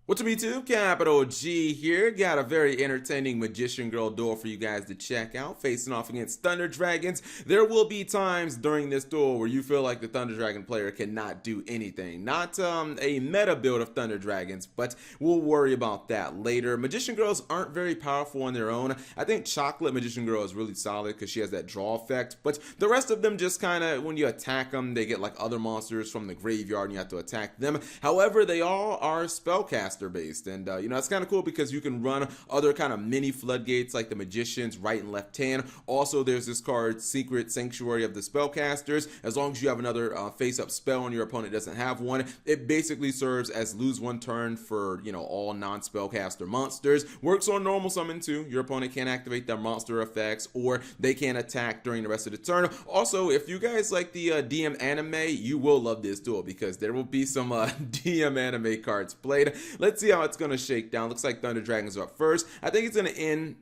What's up, YouTube? Capital G here. Got a very entertaining Magician Girl duel for you guys to check out. Facing off against Thunder Dragons. There will be times during this duel where you feel like the Thunder Dragon player cannot do anything. Not a meta build of Thunder Dragons, but we'll worry about that later. Magician Girls aren't very powerful on their own. I think Chocolate Magician Girl is really solid because she has that draw effect, but the rest of them just kind of, when you attack them, they get like other monsters from the graveyard and you have to attack them. However, they all are spellcasters based, and it's kind of cool because you can run other kind of mini floodgates like the Magician's right and left hand. Also, there's this card, Secret Sanctuary of the Spellcasters. As long as you have another face-up spell and your opponent doesn't have one, it basically serves as lose one turn for all non-spellcaster monsters. Works on normal summon too. Your opponent can't activate their monster effects, or they can't attack during the rest of the turn. Also, if you guys like the DM anime, you will love this duel because there will be some DM anime cards played. Let's see how it's going to shake down. Looks like Thunder Dragons are up first. I think it's going to end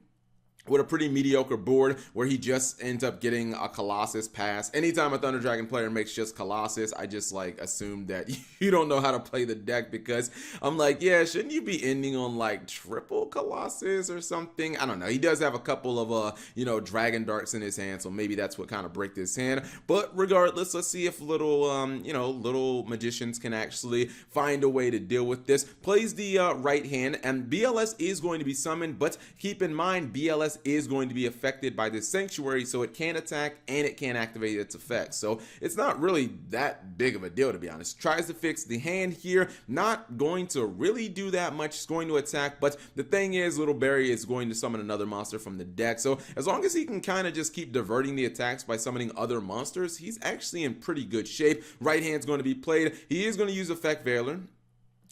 with a pretty mediocre board where he just ends up getting a Colossus pass. Anytime a Thunder Dragon player makes just Colossus, I just like assume that you don't know how to play the deck, because I'm like, yeah, shouldn't you be ending on like triple Colossus or something? I don't know. He does have a couple of Dragon Darts in his hand, so maybe that's what kind of break this hand. But regardless, let's see if little magicians can actually find a way to deal with this. Plays the right hand, and BLS is going to be summoned, but keep in mind BLS is going to be affected by this sanctuary, so it can attack and it can activate its effects. So it's not really that big of a deal, to be honest. Tries to fix the hand here, not going to really do that much. It's going to attack, but the thing is, Little Barry is going to summon another monster from the deck. So as long as he can kind of just keep diverting the attacks by summoning other monsters, he's actually in pretty good shape. Right hand's going to be played. He is going to use Effect Veiler,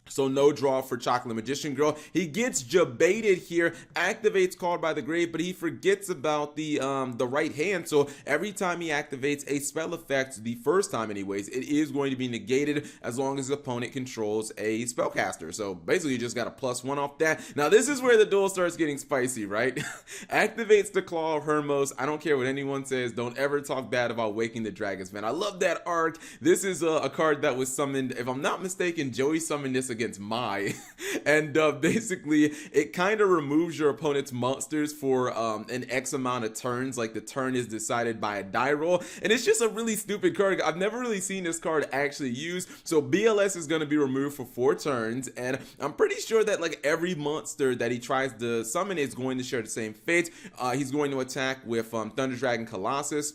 so no draw for Chocolate Magician Girl. He gets jebaited here, activates Called by the Grave, but he forgets about the right hand. So every time he activates a spell effect, the first time anyways, it is going to be negated as long as the opponent controls a spellcaster. So basically you just got a +1 off that. Now this is where the duel starts getting spicy, right? Activates the Claw of Hermos. I don't care what anyone says. Don't ever talk bad about Waking the Dragons, man. I love that arc. This is a card that was summoned, if I'm not mistaken, Joey summoned this against Mai, and basically it kind of removes your opponent's monsters for an X amount of turns. Like the turn is decided by a die roll, and it's just a really stupid card. I've never really seen this card actually used. So BLS is going to be removed for 4 turns, and I'm pretty sure that like every monster that he tries to summon is going to share the same fate. He's going to attack with Thunder Dragon Colossus.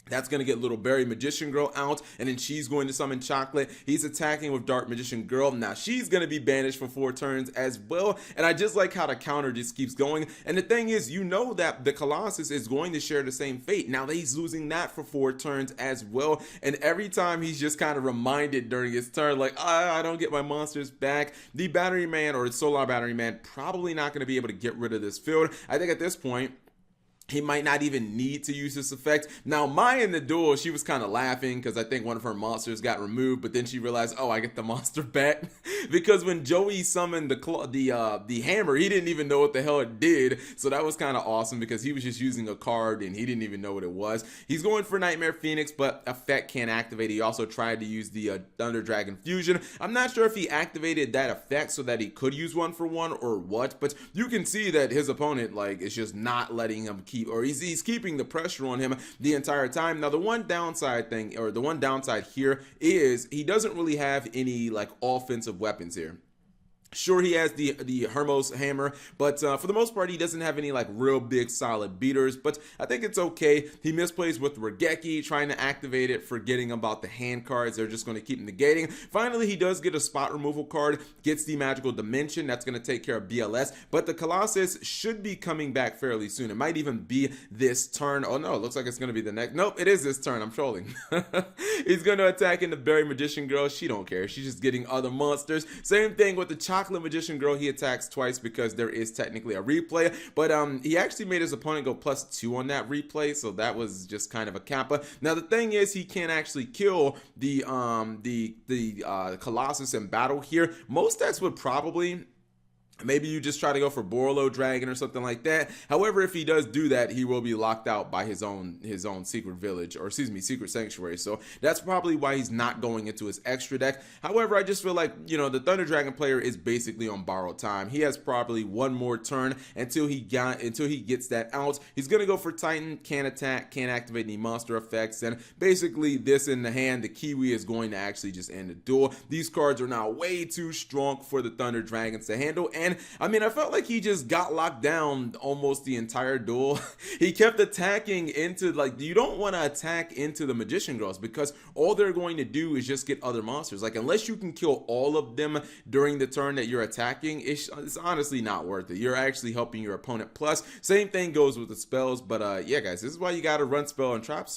That's going to get Little Barry Magician Girl out, and then she's going to summon Chocolate. He's attacking with Dark Magician Girl. Now she's going to be banished for 4 turns as well, and I just like how the counter just keeps going. And the thing is, that the Colossus is going to share the same fate. Now he's losing that for 4 turns as well, and every time he's just kind of reminded during his turn, like, I don't get my monsters back. The Battery Man, or Solar Battery Man, probably not going to be able to get rid of this field. I think at this point he might not even need to use this effect. Now, Maya in the duel, she was kind of laughing because I think one of her monsters got removed, but then she realized, oh, I get the monster back. Because when Joey summoned the hammer, he didn't even know what the hell it did. So that was kind of awesome because he was just using a card and he didn't even know what it was. He's going for Nightmare Phoenix, but effect can't activate. He also tried to use the Thunder Dragon Fusion. I'm not sure if he activated that effect so that he could use 1-for-1 or what, but you can see that his opponent is just not letting him keep, or he's keeping the pressure on him the entire time. Now the one downside here is he doesn't really have any offensive weapons here. Sure, he has the Hermos hammer, but for the most part, he doesn't have any real big solid beaters, but I think it's okay. He misplays with Regeki, trying to activate it, forgetting about the hand cards. They're just going to keep negating. Finally, he does get a spot removal card, gets the Magical Dimension. That's going to take care of BLS, but the Colossus should be coming back fairly soon. It might even be this turn. Oh no, it looks like it's going to be the next. Nope, it is this turn. I'm trolling. He's going to attack into Barry Magician Girl. She don't care. She's just getting other monsters. Same thing with the Chocolate Magician Girl. He attacks twice because there is technically a replay, but he actually made his opponent go +2 on that replay, so that was just kind of a kappa. Now the thing is, he can't actually kill the Colossus in battle here. Most decks would probably Maybe you just try to go for Borlo Dragon or something like that. However, if he does do that, he will be locked out by his own secret village, or excuse me, secret sanctuary. So that's probably why he's not going into his extra deck. However, I just feel like, you know, the Thunder Dragon player is basically on borrowed time. He has probably one more turn until he gets that out. He's gonna go for Titan, can't attack, can't activate any monster effects, and basically this in the hand, the Kiwi is going to actually just end the duel. These cards are now way too strong for the Thunder Dragons to handle, and I mean, I felt like he just got locked down almost the entire duel. He kept attacking into, like, you don't want to attack into the Magician Girls because all they're going to do is just get other monsters. Like, unless you can kill all of them during the turn that you're attacking, it's honestly not worth it. You're actually helping your opponent. Plus, same thing goes with the spells. But yeah, guys, this is why you got to run spell and trap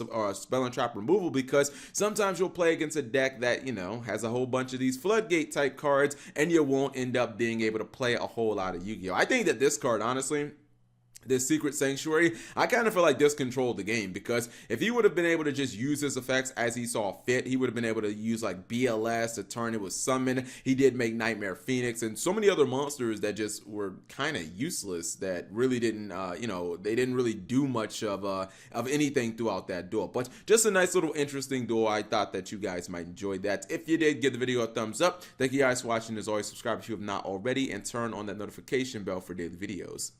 removal, because sometimes you'll play against a deck that, you know, has a whole bunch of these floodgate type cards, and you won't end up being able to play a whole lot of Yu-Gi-Oh! I think that this card, honestly, this Secret Sanctuary, I kind of feel like this controlled the game, because if he would have been able to just use his effects as he saw fit, he would have been able to use like BLS to turn it with Summon. He did make Nightmare Phoenix and so many other monsters that just were kind of useless, that really didn't, you know, they didn't really do much of anything throughout that duel. But just a nice little interesting duel. I thought that you guys might enjoy that. If you did, give the video a thumbs up. Thank you guys for watching. As always, subscribe if you have not already, and turn on that notification bell for daily videos.